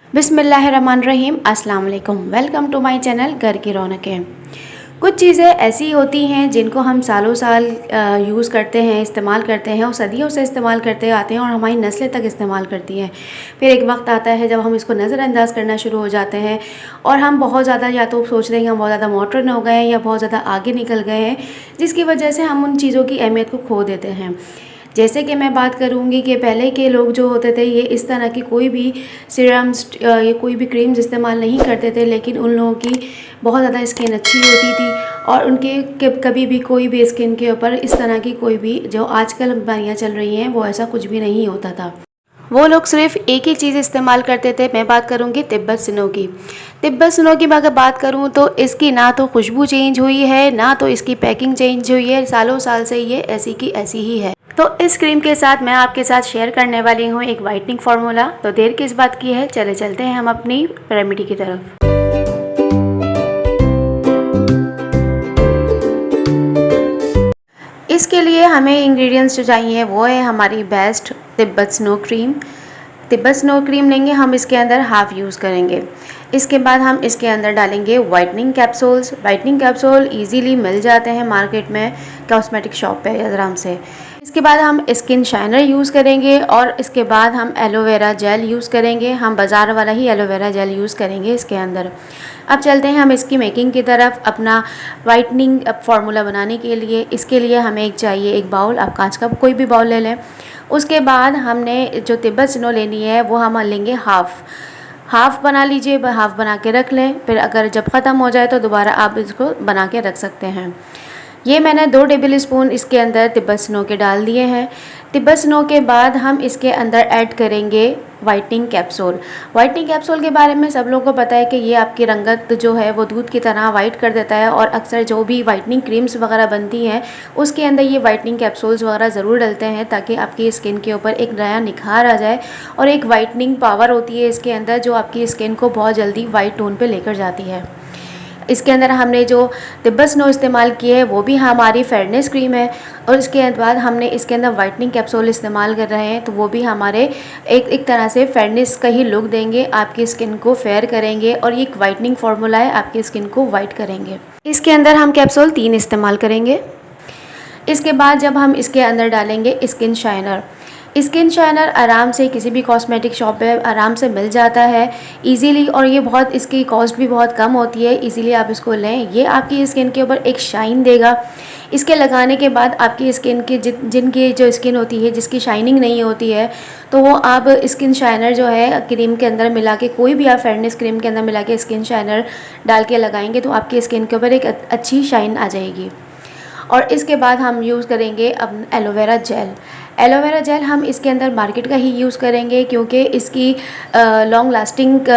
बिस्मिल्लाहिर्रहमानिर्रहीम, अस्सलाम वालेकुम। वेलकम टू माय चैनल घर की रौनकें। कुछ चीज़ें ऐसी होती हैं जिनको हम सालों साल यूज़ करते हैं, इस्तेमाल करते हैं और सदियों से इस्तेमाल करते आते हैं और हमारी नस्लें तक इस्तेमाल करती हैं। फिर एक वक्त आता है जब हम इसको नज़रअंदाज करना शुरू हो जाते हैं और हम बहुत ज़्यादा या तो सोच रहे हैं कि हम बहुत ज़्यादा मॉडर्न हो गए हैं या बहुत ज़्यादा आगे निकल गए हैं, जिसकी वजह से हम उन चीज़ों की अहमियत को खो देते हैं। जैसे कि मैं बात करूँगी कि पहले के लोग जो होते थे ये इस तरह की कोई भी सीरम्स या कोई भी क्रीम्स इस्तेमाल नहीं करते थे, लेकिन उन लोगों की बहुत ज़्यादा स्किन अच्छी होती थी और उनके कभी भी कोई भी स्किन के ऊपर इस तरह की कोई भी जो आजकल बीमारियाँ चल रही हैं वो ऐसा कुछ भी नहीं होता था। वो लोग सिर्फ एक ही चीज़ इस्तेमाल करते थे। मैं बात करूँगी तिब्बत स्नो की। तिब्बत स्नो की मैं अगर बात करूँ तो इसकी ना तो खुशबू चेंज हुई है, ना तो इसकी पैकिंग चेंज हुई है। सालों साल से ये ऐसी की ऐसी ही है। तो इस क्रीम के साथ मैं आपके साथ शेयर करने वाली हूँ एक वाइटनिंग फार्मूला। तो देर किस बात की है, चले चलते हैं हम अपनी रेमेडी की तरफ। इसके लिए हमें इंग्रेडिएंट्स जो चाहिए वो है हमारी best Tibet snow cream. Tibet snow cream लेंगे हम, इसके अंदर हाफ़ यूज़ करेंगे। इसके बाद हम इसके अंदर डालेंगे whitening capsules. Whitening capsule easily मिल जाते हैं मार्केट में, कॉस्मेटिक शॉप पे आराम से। इसके बाद हम स्किन शाइनर यूज़ करेंगे और इसके बाद हम एलोवेरा जेल यूज़ करेंगे। हम बाज़ार वाला ही एलोवेरा जेल यूज़ करेंगे इसके अंदर। अब चलते हैं हम इसकी मेकिंग की तरफ। अपना वाइटनिंग फार्मूला बनाने के लिए इसके लिए हमें चाहिए एक बाउल। आप कांच का कोई भी बाउल ले लें। उसके बाद हमने जो तिब्बत स्नो लेनी है वो हम लेंगे हाफ़ बना लीजिए, हाफ़ बना के रख लें। फिर अगर जब ख़त्म हो जाए तो दोबारा आप इसको बना के रख सकते हैं। ये मैंने 2 टेबल स्पून इसके अंदर तिब्बत स्नो के डाल दिए हैं। तिब्बत स्नो के बाद हम इसके अंदर ऐड करेंगे वाइटनिंग कैप्सूल। वाइटनिंग कैप्सूल के बारे में सब लोगों को पता है कि ये आपकी रंगत जो है वो दूध की तरह वाइट कर देता है और अक्सर जो भी वाइटनिंग क्रीम्स वगैरह बनती हैं उसके अंदर ये वाइटनिंग कैप्सूल्स वगैरह ज़रूर डलते हैं ताकि आपकी स्किन के ऊपर एक नया निखार आ जाए और एक वाइटनिंग पावर होती है इसके अंदर जो आपकी स्किन को बहुत जल्दी वाइट टोन पे लेकर जाती है। इसके अंदर हमने जो तिब्बत स्नो इस्तेमाल की है वो भी हमारी फेयरनेस क्रीम है और इसके बाद हमने इसके अंदर वाइटनिंग कैप्सूल इस्तेमाल कर रहे हैं तो वो भी हमारे एक तरह से फेयरनेस का ही लुक देंगे, आपकी स्किन को फेयर करेंगे और ये एक वाइटनिंग फार्मूला है, आपकी स्किन को वाइट करेंगे। इसके अंदर हम कैप्सूल 3 इस्तेमाल करेंगे। इसके बाद जब हम इसके अंदर डालेंगे स्किन शाइनर। स्किन शाइनर आराम से किसी भी कॉस्मेटिक शॉप पे आराम से मिल जाता है इजीली और ये बहुत इसकी कॉस्ट भी बहुत कम होती है। इजीली आप इसको लें, ये आपकी स्किन के ऊपर एक शाइन देगा। इसके लगाने के बाद आपकी स्किन की जिनकी जो स्किन होती है जिसकी शाइनिंग नहीं होती है तो वो आप स्किन शाइनर जो है क्रीम के अंदर मिला के, कोई भी आप फेयरनेस क्रीम के अंदर मिला के स्किन शाइनर डाल के लगाएंगे तो आपकी स्किन के ऊपर एक अच्छी शाइन आ जाएगी। और इसके बाद हम यूज़ करेंगे अब एलोवेरा जेल। एलोवेरा जेल हम इसके अंदर मार्केट का ही यूज़ करेंगे क्योंकि इसकी लॉन्ग लास्टिंग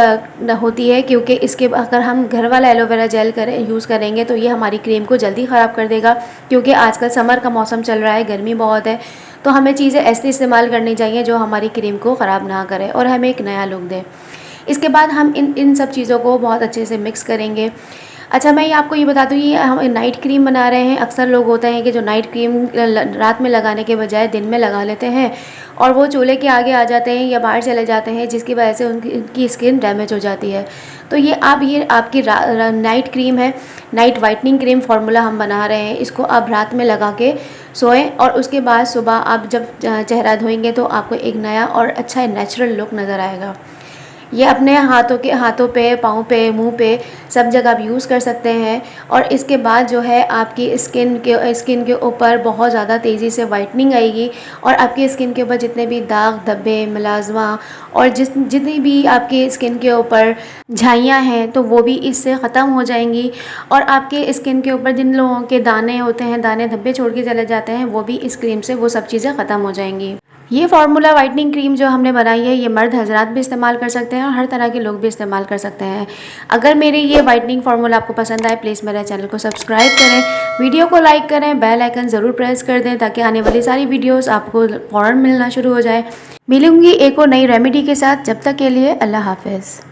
होती है, क्योंकि इसके अगर हम घर वाला एलोवेरा जेल यूज़ करेंगे तो ये हमारी क्रीम को जल्दी ख़राब कर देगा। क्योंकि आजकल समर का मौसम चल रहा है, गर्मी बहुत है, तो हमें चीज़ें ऐसी इस्तेमाल करनी चाहिए जो हमारी क्रीम को ख़राब ना करे और हमें एक नया लुक दे। इसके बाद हम इन सब चीज़ों को बहुत अच्छे से मिक्स करेंगे। अच्छा, मैं आपको ये बता दूँ, ये हम नाइट क्रीम बना रहे हैं। अक्सर लोग होते हैं कि जो नाइट क्रीम रात में लगाने के बजाय दिन में लगा लेते हैं और वो चूल्हे के आगे आ जाते हैं या बाहर चले जाते हैं, जिसकी वजह से उनकी स्किन डैमेज हो जाती है। तो ये आपकी नाइट क्रीम है, नाइट वाइटनिंग क्रीम फार्मूला हम बना रहे हैं। इसको आप रात में लगा के सोएं और उसके बाद सुबह आप जब चेहरा धोएंगे तो आपको एक नया और अच्छा नेचुरल लुक नज़र आएगा। ये अपने हाथों पे, पाँव पे, मुंह पे सब जगह आप यूज़ कर सकते हैं और इसके बाद जो है आपकी स्किन के ऊपर बहुत ज़्यादा तेज़ी से वाइटनिंग आएगी और आपकी स्किन के ऊपर जितने भी दाग धब्बे, मलाजमा और जितनी भी आपकी स्किन के ऊपर झाइयाँ हैं तो वो भी इससे ख़त्म हो जाएंगी और आपके स्किन के ऊपर जिन लोगों के दाने होते हैं, दाने धब्बे छोड़ के चले जाते हैं, वो भी इस क्रीम से वो सब चीज़ें ख़त्म हो जाएंगी। ये फार्मूला वाइटनिंग क्रीम जो हमने बनाई है ये मर्द हजरात भी इस्तेमाल कर सकते हैं और हर तरह के लोग भी इस्तेमाल कर सकते हैं। अगर मेरी ये वाइटनिंग फार्मूला आपको पसंद आए प्लीज़ मेरे चैनल को सब्सक्राइब करें, वीडियो को लाइक करें, बेल आइकन ज़रूर प्रेस कर दें ताकि आने वाली सारी वीडियोस आपको फ़ौरन मिलना शुरू हो जाए। मिलूंगी एक और नई रेमेडी के साथ, जब तक के लिए अल्लाह हाफ़िज़।